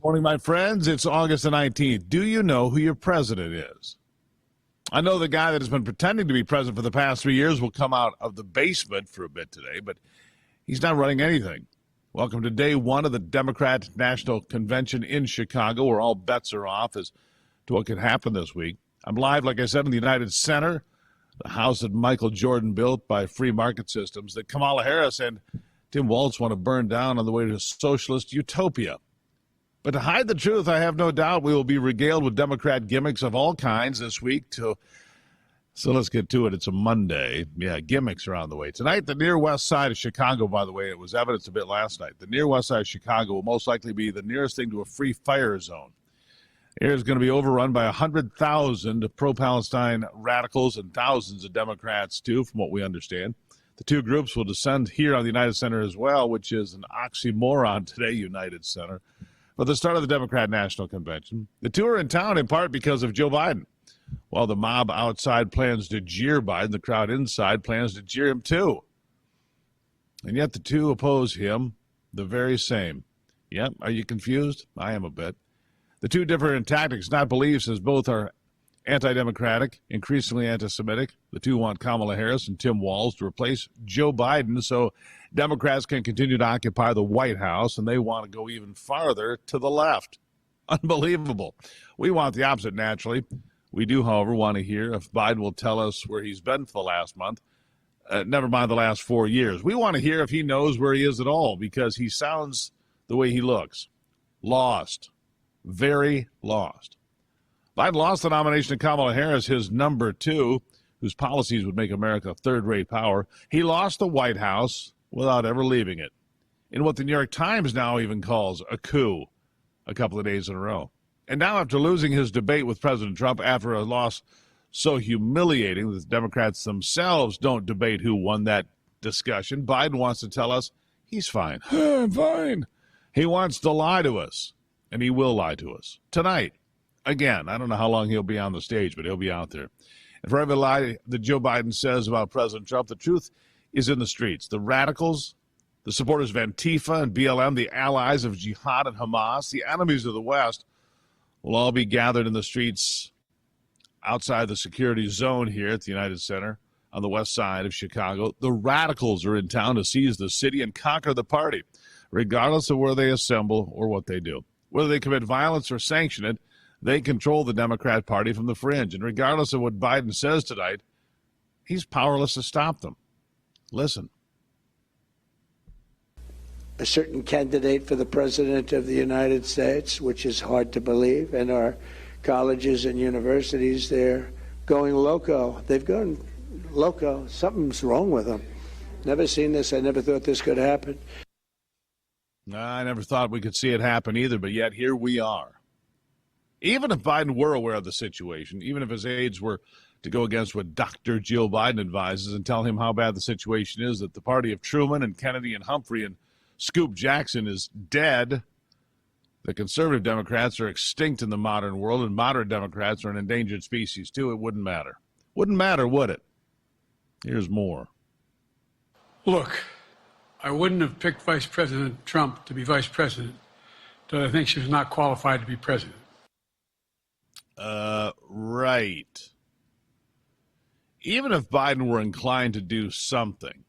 Morning, my friends. It's August the 19th. Do you know who your president is? I know the guy that has been pretending to be president for the past 3 years will come out of the basement for a bit today, but he's not running anything. Welcome to day one of the Democrat National Convention in Chicago, where all bets are off as to what could happen this week. I'm live, like I said, in the United Center, the house that Michael Jordan built by free market systems that Kamala Harris and Tim Walz want to burn down on the way to socialist utopia. But to hide the truth, I have no doubt we will be regaled with Democrat gimmicks of all kinds this week. So let's get to it. It's a Monday. Yeah, gimmicks are on the way. Tonight, the near west side of Chicago, by the way, it was evidenced a bit last night. The near west side of Chicago will most likely be the nearest thing to a free fire zone. The area is going to be overrun by 100,000 pro-Palestine radicals and thousands of Democrats, too, from what we understand. The two groups will descend here on the United Center as well, which is an oxymoron today, United Center. But the start of the Democrat National Convention. The two are in town in part because of Joe Biden. While the mob outside plans to jeer Biden, the crowd inside plans to jeer him too. And yet the two oppose him the very same. Yep, are you confused? I am a bit. The two differ in tactics, not beliefs, as both are anti-democratic, increasingly anti-Semitic. The two want Kamala Harris and Tim Walz to replace Joe Biden so Democrats can continue to occupy the White House, and they want to go even farther to the left. Unbelievable. We want the opposite, naturally. We do, however, want to hear if Biden will tell us where he's been for the last month, never mind the last 4 years. We want to hear if he knows where he is at all, because he sounds the way he looks. Lost. Very lost. Biden lost the nomination to Kamala Harris, his number two, whose policies would make America a third-rate power. He lost the White House without ever leaving it, in what the New York Times now even calls a coup, a couple of days in a row. And now, after losing his debate with President Trump after a loss so humiliating that the Democrats themselves don't debate who won that discussion, Biden wants to tell us he's fine. I'm fine. He wants to lie to us, and he will lie to us tonight. Again, I don't know how long he'll be on the stage, but he'll be out there. And for every lie that Joe Biden says about President Trump, the truth is in the streets. The radicals, the supporters of Antifa and BLM, the allies of Jihad and Hamas, the enemies of the West, will all be gathered in the streets outside the security zone here at the United Center on the west side of Chicago. The radicals are in town to seize the city and conquer the party, regardless of where they assemble or what they do. Whether they commit violence or sanction it, they control the Democrat Party from the fringe. And regardless of what Biden says tonight, he's powerless to stop them. Listen. A certain candidate for the president of the United States, which is hard to believe, and our colleges and universities, they're going loco. They've gone loco. Something's wrong with them. Never seen this. I never thought this could happen. I never thought we could see it happen either, but yet here we are. Even if Biden were aware of the situation, even if his aides were to go against what Dr. Jill Biden advises and tell him how bad the situation is, that the party of Truman and Kennedy and Humphrey and Scoop Jackson is dead, the conservative Democrats are extinct in the modern world, and moderate Democrats are an endangered species too, it wouldn't matter. Wouldn't matter, would it? Here's more. Look, I wouldn't have picked Vice President Trump to be vice president, but I think she was not qualified to be president. Right. Even if Biden were inclined to do something,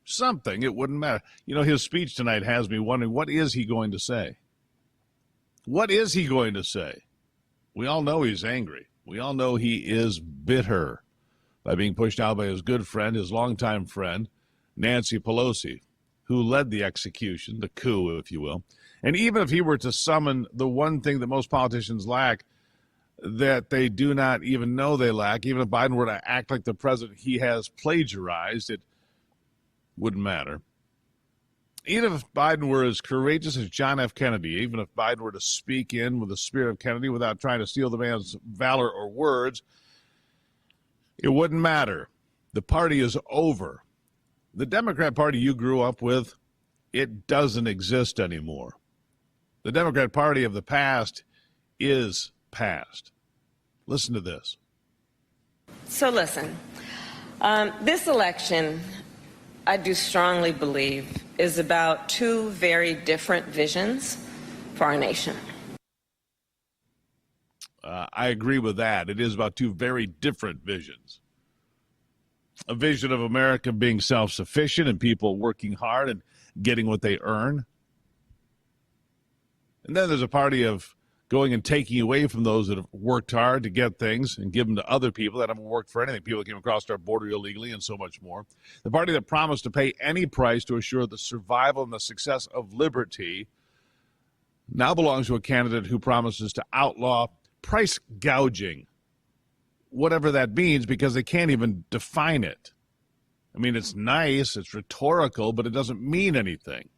it wouldn't matter. You know, his speech tonight has me wondering, what is he going to say? What is he going to say? We all know he's angry. We all know he is bitter by being pushed out by his good friend, his longtime friend, Nancy Pelosi, who led the execution, the coup, if you will. And even if he were to summon the one thing that most politicians lack, that they do not even know they lack, even if Biden were to act like the president he has plagiarized, it wouldn't matter. Even if Biden were as courageous as John F. Kennedy, even if Biden were to speak in with the spirit of Kennedy without trying to steal the man's valor or words, it wouldn't matter. The party is over. The Democrat Party you grew up with, it doesn't exist anymore. The Democrat Party of the past is past. Listen to this. So listen, this election, I do strongly believe, is about two very different visions for our nation. I agree with that. It is about two very different visions. A vision of America being self-sufficient and people working hard and getting what they earn. And then there's a party of going and taking away from those that have worked hard to get things and give them to other people that haven't worked for anything, people that came across our border illegally and so much more. The party that promised to pay any price to assure the survival and the success of liberty now belongs to a candidate who promises to outlaw price gouging, whatever that means, because they can't even define it. I mean, it's nice, it's rhetorical, but it doesn't mean anything.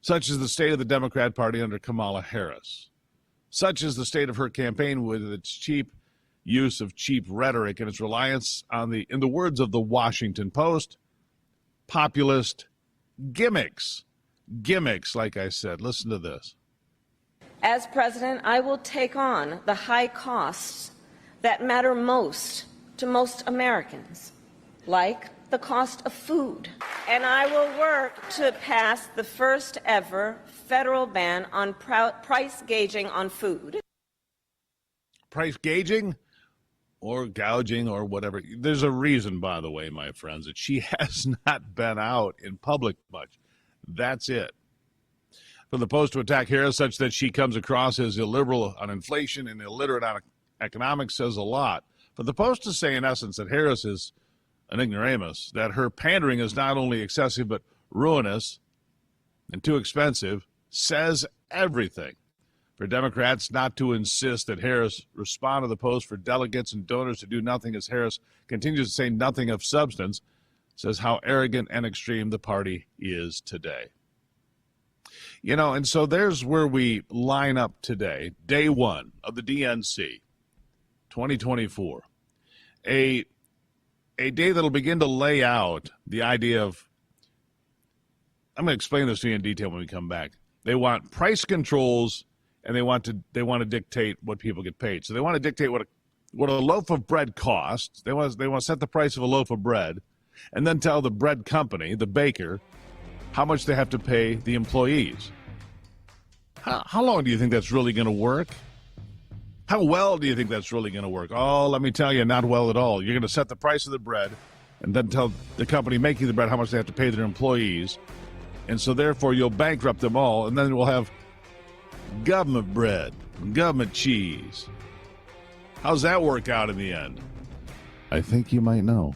Such is the state of the Democrat Party under Kamala Harris. Such is the state of her campaign with its cheap use of cheap rhetoric and its reliance on the, in the words of the Washington Post, populist gimmicks. Gimmicks, like I said. Listen to this. As president, I will take on the high costs that matter most to most Americans, like the cost of food. And I will work to pass the first ever federal ban on price gauging on food. Price gauging or gouging or whatever. There's a reason, by the way, my friends, that she has not been out in public much. That's it. For the Post to attack Harris such that she comes across as illiberal on inflation and illiterate on economics says a lot. For the Post to say, in essence, that Harris is an ignoramus, that her pandering is not only excessive but ruinous and too expensive, says everything. For Democrats not to insist that Harris respond to the Post for delegates and donors to do nothing as Harris continues to say nothing of substance, says how arrogant and extreme the party is today. You know, and so there's where we line up today, day one of the DNC, 2024. A day that'll begin to lay out the idea of, I'm going to explain this to you in detail when we come back. They want price controls, and they want to dictate what people get paid. So they want to dictate what a loaf of bread costs. They want to set the price of a loaf of bread, and then tell the bread company, the baker, how much they have to pay the employees. How long do you think that's really going to work? How well do you think that's really going to work? Oh, let me tell you, not well at all. You're going to set the price of the bread and then tell the company making the bread how much they have to pay their employees. And so therefore you'll bankrupt them all, and then we'll have government bread, government cheese. How's that work out in the end? I think you might know.